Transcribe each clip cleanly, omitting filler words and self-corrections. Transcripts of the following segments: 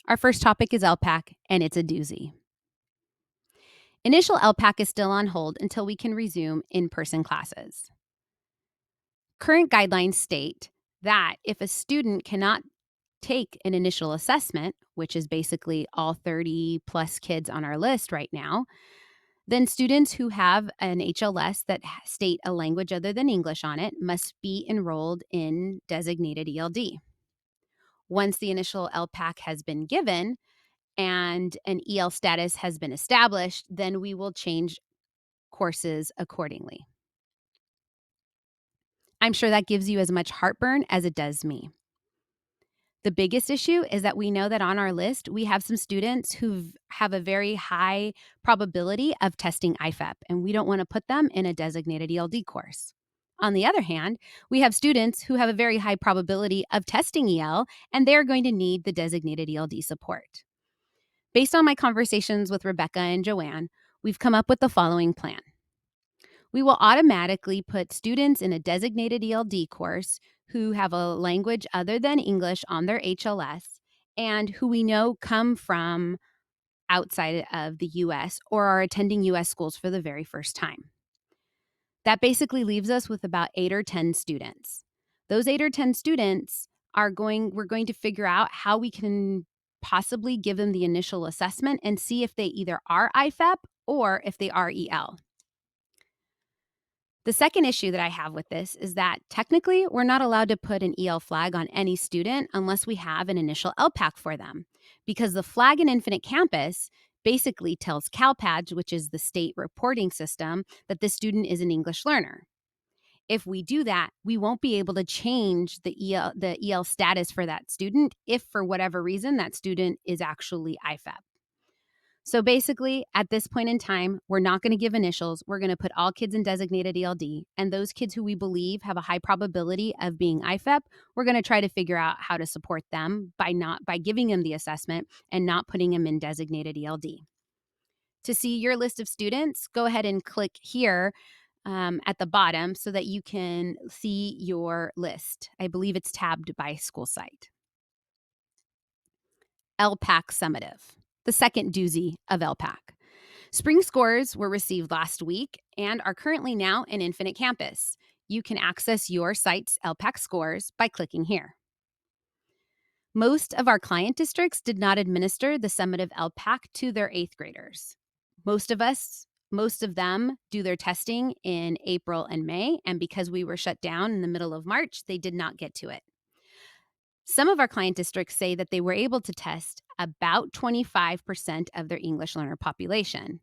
Our first topic is Elpac, and it's a doozy. Initial Elpac is still on hold until we can resume in-person classes. Current guidelines state that if a student cannot take an initial assessment, which is basically all 30 plus kids on our list right now, then students who have an HLS that state a language other than English on it must be enrolled in designated ELD. Once the initial LPAC has been given and an EL status has been established, then we will change courses accordingly. I'm sure that gives you as much heartburn as it does me. The biggest issue is that we know that on our list, we have some students who have a very high probability of testing IFEP, and we don't want to put them in a designated ELD course. On the other hand, we have students who have a very high probability of testing EL, and they're going to need the designated ELD support. Based on my conversations with Rebecca and Joanne, we've come up with the following plan. We will automatically put students in a designated ELD course who have a language other than English on their HLS and who we know come from outside of the US or are attending US schools for the very first time. That basically leaves us with about 8 or 10 students. Those 8 or 10 students we're going to figure out how we can possibly give them the initial assessment and see if they either are IFEP or if they are EL. The second issue that I have with this is that technically we're not allowed to put an EL flag on any student unless we have an initial LPAC for them, because the flag in Infinite Campus basically tells CalPADS, which is the state reporting system, that this student is an English learner. If we do that, we won't be able to change the EL status for that student if for whatever reason that student is actually IFEP. So basically, at this point in time, we're not going to give initials. We're going to put all kids in designated ELD. And those kids who we believe have a high probability of being IFEP, we're going to try to figure out how to support them by giving them the assessment and not putting them in designated ELD. To see your list of students, go ahead and click here at the bottom so that you can see your list. I believe it's tabbed by school site. Elpac summative, the second doozy of Elpac. Spring scores were received last week and are currently now in Infinite Campus. You can access your site's LPAC scores by clicking here. Most of our client districts did not administer the summative LPAC to their 8th graders. Most of them do their testing in April and May, and because we were shut down in the middle of March, they did not get to it. Some of our client districts say that they were able to test about 25% of their English learner population.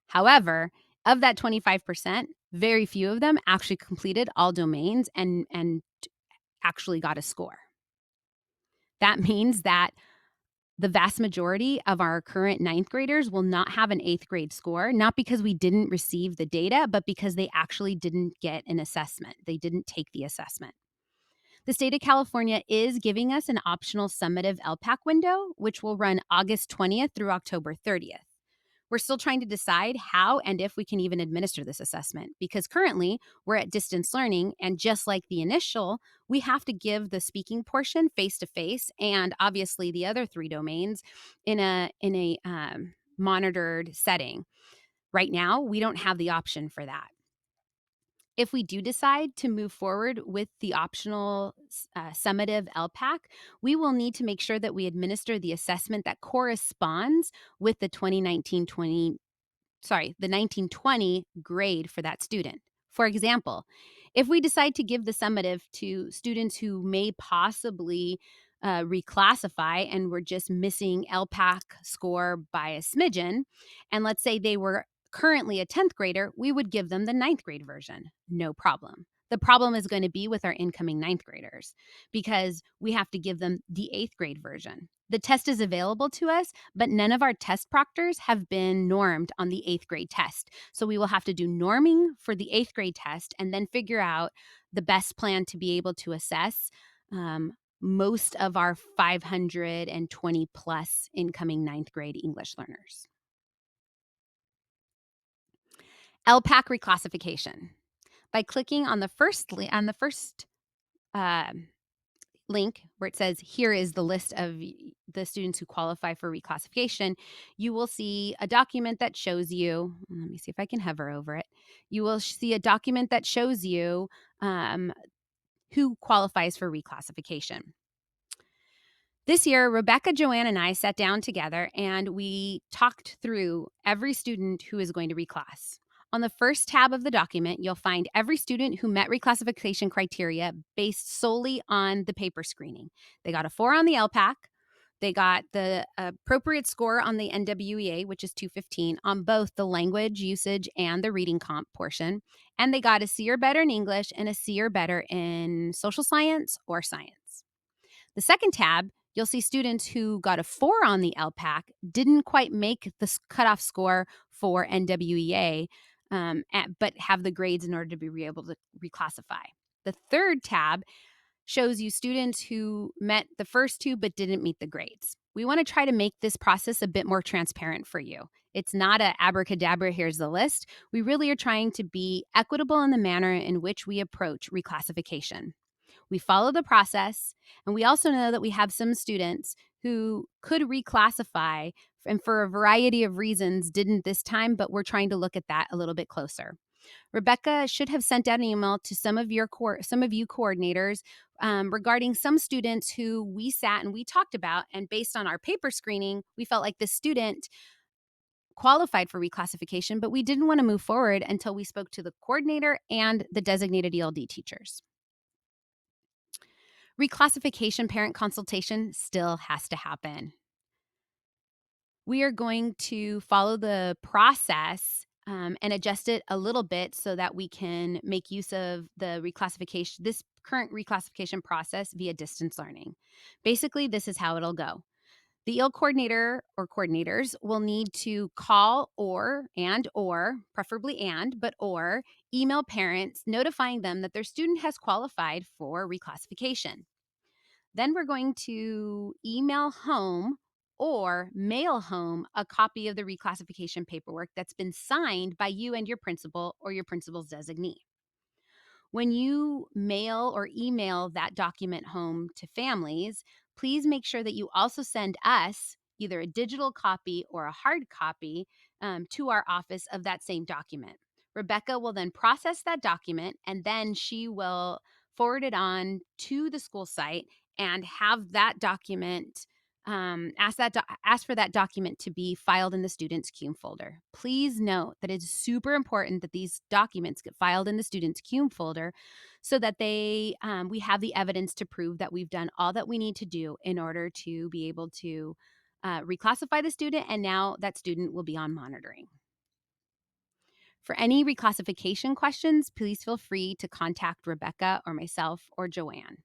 However, of that 25%, very few of them actually completed all domains and actually got a score. That means that the vast majority of our current 9th graders will not have an 8th grade score, not because we didn't receive the data, but because they actually didn't get an assessment. They didn't take the assessment. The state of California is giving us an optional summative LPAC window, which will run August 20th through October 30th. We're still trying to decide how and if we can even administer this assessment, because currently we're at distance learning, and just like the initial, we have to give the speaking portion face-to-face and obviously the other 3 domains in a monitored setting. Right now, we don't have the option for that. If we do decide to move forward with the optional summative LPAC, we will need to make sure that we administer the assessment that corresponds with the 1920 grade for that student. For example, if we decide to give the summative to students who may possibly reclassify and we're just missing LPAC score by a smidgen, and let's say they were currently a 10th grader, we would give them the 9th grade version. No problem. The problem is going to be with our incoming 9th graders because we have to give them the 8th grade version. The test is available to us, but none of our test proctors have been normed on the 8th grade test. So we will have to do norming for the 8th grade test and then figure out the best plan to be able to assess most of our 520 plus incoming 9th grade English learners. Elpac reclassification. By clicking on the first link where it says, here is the list of the students who qualify for reclassification, you will see a document that shows you, let me see if I can hover over it. You will see a document that shows you um, who qualifies for reclassification. This year, Rebecca, Joanne, and I sat down together and we talked through every student who is going to reclass. On the first tab of the document, you'll find every student who met reclassification criteria based solely on the paper screening. They got a 4 on the Elpac. They got the appropriate score on the NWEA, which is 215, on both the language usage and the reading comp portion. And they got a C or better in English and a C or better in social science or science. The second tab, you'll see students who got a 4 on the LPAC didn't quite make the cutoff score for NWEA, but have the grades in order to be able to reclassify. The third tab shows you students who met the first two but didn't meet the grades. We want to try to make this process a bit more transparent for you. It's not a abracadabra, here's the list. We really are trying to be equitable in the manner in which we approach reclassification. We follow the process, and we also know that we have some students who could reclassify and for a variety of reasons didn't this time, but we're trying to look at that a little bit closer. Rebecca should have sent out an email to some of you coordinators regarding some students who we sat and we talked about, and based on our paper screening, we felt like the student qualified for reclassification, but we didn't want to move forward until we spoke to the coordinator and the designated ELD teachers. Reclassification parent consultation still has to happen. We are going to follow the process and adjust it a little bit so that we can make use of this current reclassification process via distance learning. Basically, this is how it'll go. The EL coordinator or coordinators will need to call or preferably or email parents notifying them that their student has qualified for reclassification. Then we're going to email home or mail home a copy of the reclassification paperwork that's been signed by you and your principal or your principal's designee. When you mail or email that document home to families, please make sure that you also send us either a digital copy or a hard copy to our office of that same document. Rebecca will then process that document and then she will forward it on to the school site and have that document ask for that document to be filed in the student's CUME folder. Please note that it's super important that these documents get filed in the student's CUME folder so that we have the evidence to prove that we've done all that we need to do in order to be able to reclassify the student, and now that student will be on monitoring. For any reclassification questions, please feel free to contact Rebecca or myself or Joanne.